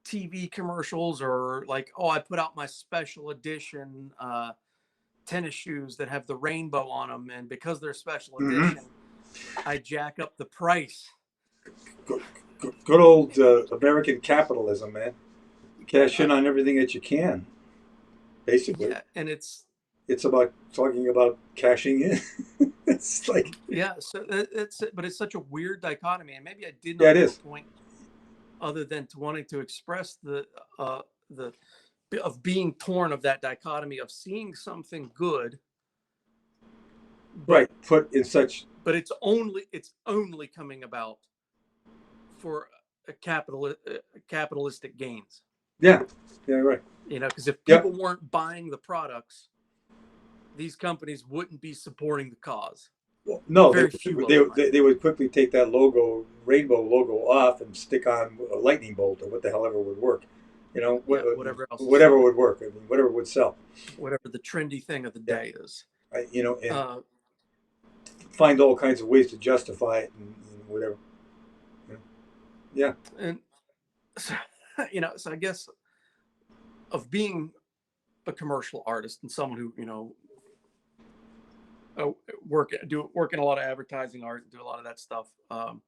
[SPEAKER 2] TV commercials, or like, oh, I put out my special edition tennis shoes that have the rainbow on them, and because they're special edition, I jack up the price.
[SPEAKER 1] Good old American capitalism, man. Cash in on everything that you can, basically.
[SPEAKER 2] Yeah, and it's
[SPEAKER 1] about talking about cashing in. It's like,
[SPEAKER 2] yeah, so but it's such a weird dichotomy, and maybe I did
[SPEAKER 1] yeah,
[SPEAKER 2] not
[SPEAKER 1] it
[SPEAKER 2] have
[SPEAKER 1] is.
[SPEAKER 2] a point other than to wanting to express the of being torn of that dichotomy of seeing something good,
[SPEAKER 1] Right, put in such,
[SPEAKER 2] but it's only coming about for a capitalistic gains.
[SPEAKER 1] yeah, right.
[SPEAKER 2] Because if people weren't buying the products, these companies wouldn't be supporting the cause.
[SPEAKER 1] Well, no,
[SPEAKER 2] Very
[SPEAKER 1] they
[SPEAKER 2] few of them are.
[SPEAKER 1] they would quickly take that rainbow logo off and stick on a lightning bolt or what the hell ever would work.
[SPEAKER 2] Whatever else.
[SPEAKER 1] Whatever would work. I mean, whatever would sell.
[SPEAKER 2] Whatever the trendy thing of the day is.
[SPEAKER 1] And find all kinds of ways to justify it and whatever. Yeah.
[SPEAKER 2] And so, so I guess of being a commercial artist and someone who, work in a lot of advertising art and do a lot of that stuff on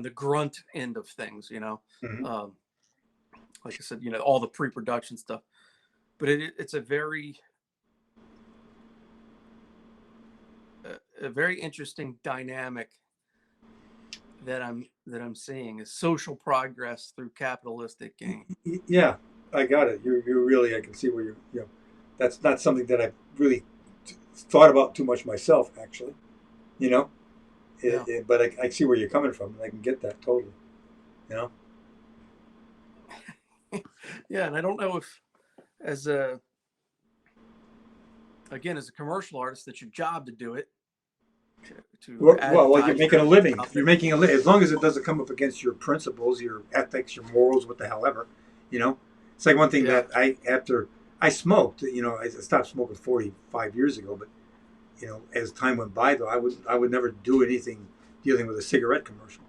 [SPEAKER 2] the grunt end of things,
[SPEAKER 1] Mm-hmm.
[SPEAKER 2] like I said, all the pre-production stuff, but it's a very interesting dynamic that I'm seeing, is social progress through capitalistic gain.
[SPEAKER 1] Yeah, I got it. You're really, I can see where that's not something that I've really thought about too much myself, actually. But I see where you're coming from, and I can get that totally.
[SPEAKER 2] Yeah, and I don't know if, as a commercial artist, that's your job to do it.
[SPEAKER 1] Well, you're making a living. You're making a living as long as it doesn't come up against your principles, your ethics, your morals, what the hell ever. It's like one thing that after I smoked. I stopped smoking 45 years ago, but as time went by, though, I would never do anything dealing with a cigarette commercial.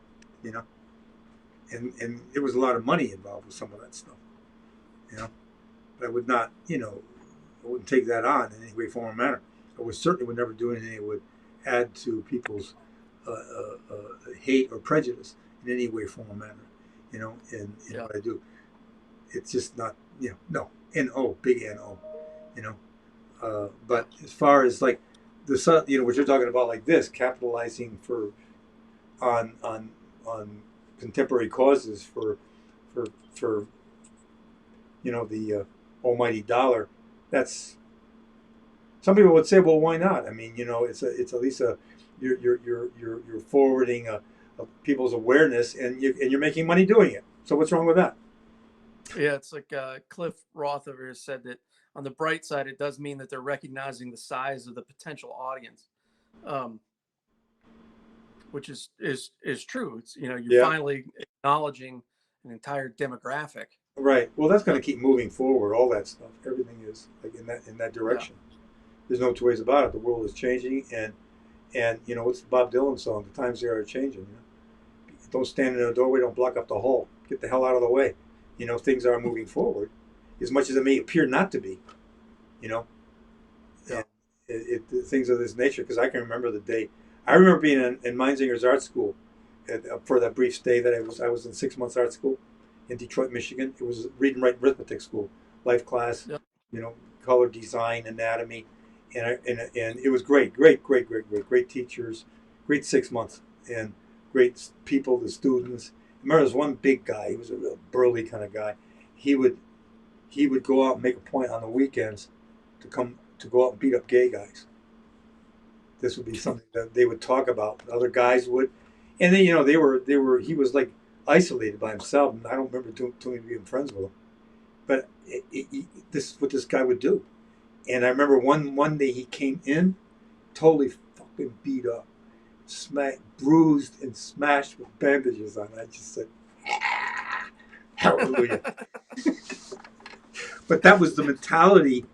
[SPEAKER 1] And it was a lot of money involved with some of that stuff. But I would not, I wouldn't take that on in any way, form, or manner. I certainly would never do anything that would add to people's hate or prejudice in any way, form, or manner. In what I do, it's just not, no, N-O, big N-O, but as far as like what you're talking about, like this, capitalizing on contemporary causes for the almighty dollar. That's, some people would say, well, why not? I mean, it's at least you're forwarding people's awareness, and you're making money doing it. So what's wrong with that?
[SPEAKER 2] Yeah, it's like Cliff Roth over here said that on the bright side, it does mean that they're recognizing the size of the potential audience, which is true. It's you're finally acknowledging an entire demographic.
[SPEAKER 1] Right. Well, that's going to keep moving forward. All that stuff, everything is like in that direction. Yeah. There's no two ways about it. The world is changing, and what's the Bob Dylan song? The times they are changing. Don't stand in a doorway. Don't block up the hall. Get the hell out of the way. Things are moving forward, as much as it may appear not to be.
[SPEAKER 2] Yeah.
[SPEAKER 1] Things of this nature. Because I can remember the day. I remember being in Meinzinger's art school for that brief stay that I was in 6 months art school in Detroit, Michigan. It was reading, writing, arithmetic school, life class.
[SPEAKER 2] Yeah.
[SPEAKER 1] Color design, anatomy, and it was great teachers, great 6 months, and great people, the students. I remember there was one big guy. He was a real burly kind of guy. He would go out and make a point on the weekends to go out and beat up gay guys. This would be something that they would talk about. Other guys would, and then they were. He was like isolated by himself, and I don't remember too many being friends with him. But this is what this guy would do. And I remember one day he came in, totally fucking beat up, bruised and smashed with bandages on. I just said, hallelujah. But that was the mentality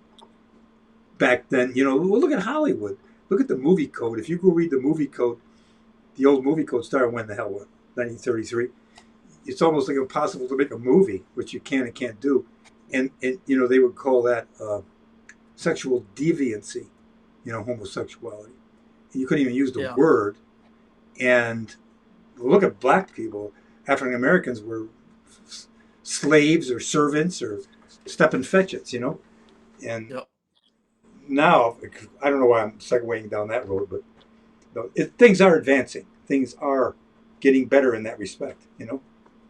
[SPEAKER 1] back then. Well, look at Hollywood. Look at the movie code. If you go read the movie code, the old movie code started when the hell, what, 1933? It's almost like impossible to make a movie, which you can and can't do. And they would call that sexual deviancy, homosexuality. You couldn't even use the word. And look at black people. African Americans were slaves or servants or stepping fetchits, And now, I don't know why I'm segueing down that road, but things are advancing. Things are getting better in that respect,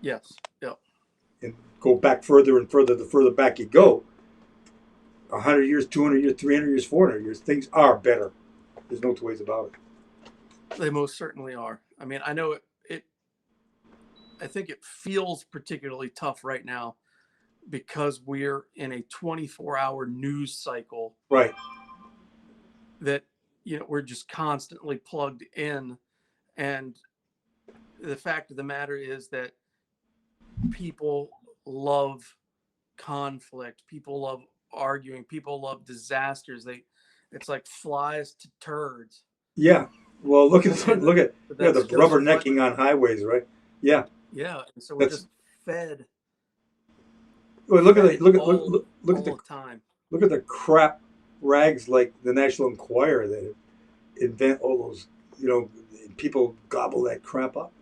[SPEAKER 2] Yes. Yep.
[SPEAKER 1] And go back further and further, the further back you go, 100 years, 200 years, 300 years, 400 years, things are better. There's no two ways about it.
[SPEAKER 2] They most certainly are. I mean, I know I think it feels particularly tough right now because we're in a 24-hour news cycle.
[SPEAKER 1] Right.
[SPEAKER 2] That, we're just constantly plugged in. And the fact of the matter is that people love conflict. People love arguing. People love disasters. It's like flies to turds.
[SPEAKER 1] Yeah. Well, look at the rubbernecking on highways, right? Yeah.
[SPEAKER 2] Yeah. And so we're just fed.
[SPEAKER 1] Well, look at the
[SPEAKER 2] time.
[SPEAKER 1] Look at the crap rags like the National Enquirer that invent all those. People gobble that crap up.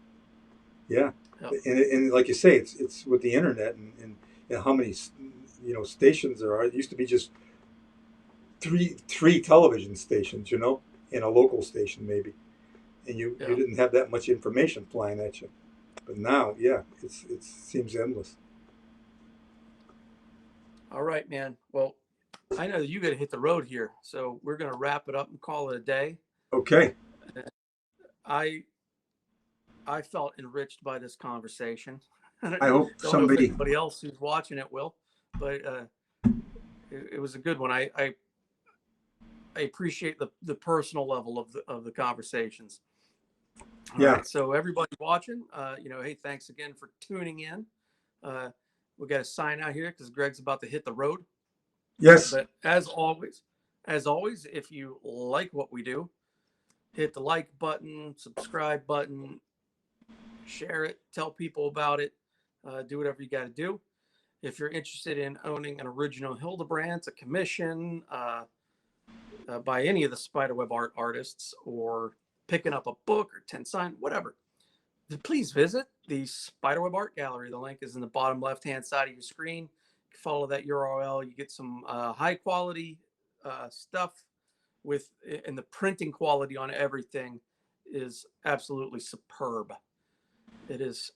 [SPEAKER 1] Yeah. Yep. And like you say, it's with the internet and how many stations there are. It used to be just three television stations, and a local station maybe, and you didn't have that much information flying at you. But now, it seems endless.
[SPEAKER 2] All right, man. Well, I know that you got to hit the road here, so we're going to wrap it up and call it a day.
[SPEAKER 1] Okay.
[SPEAKER 2] I felt enriched by this conversation.
[SPEAKER 1] I hope
[SPEAKER 2] anybody else who's watching it will, but it was a good one. I appreciate the personal level of the conversations. All right, so everybody watching, hey, thanks again for tuning in. We got to sign out here because Greg's about to hit the road.
[SPEAKER 1] Yes.
[SPEAKER 2] But as always, if you like what we do, hit the like button, subscribe button, share it, tell people about it, do whatever you got to do. If you're interested in owning an original Hildebrandt, a commission by any of the spiderweb art artists, or picking up a book or 10 sign, whatever, please visit the Spiderweb Art Gallery. The link is in the bottom left-hand side of your screen. Follow that URL. You get some high-quality stuff and the printing quality on everything is absolutely superb. It is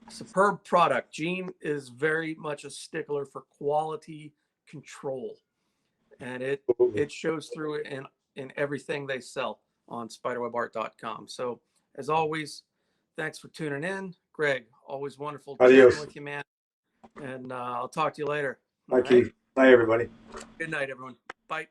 [SPEAKER 2] a superb product. Gene is very much a stickler for quality control, and it shows through it in everything they sell on spiderwebart.com. So as always, thanks for tuning in. Greg, always wonderful chatting with you, man. And I'll talk to you later.
[SPEAKER 1] Bye, Keith. Bye, everybody.
[SPEAKER 2] Good night, everyone. Bye.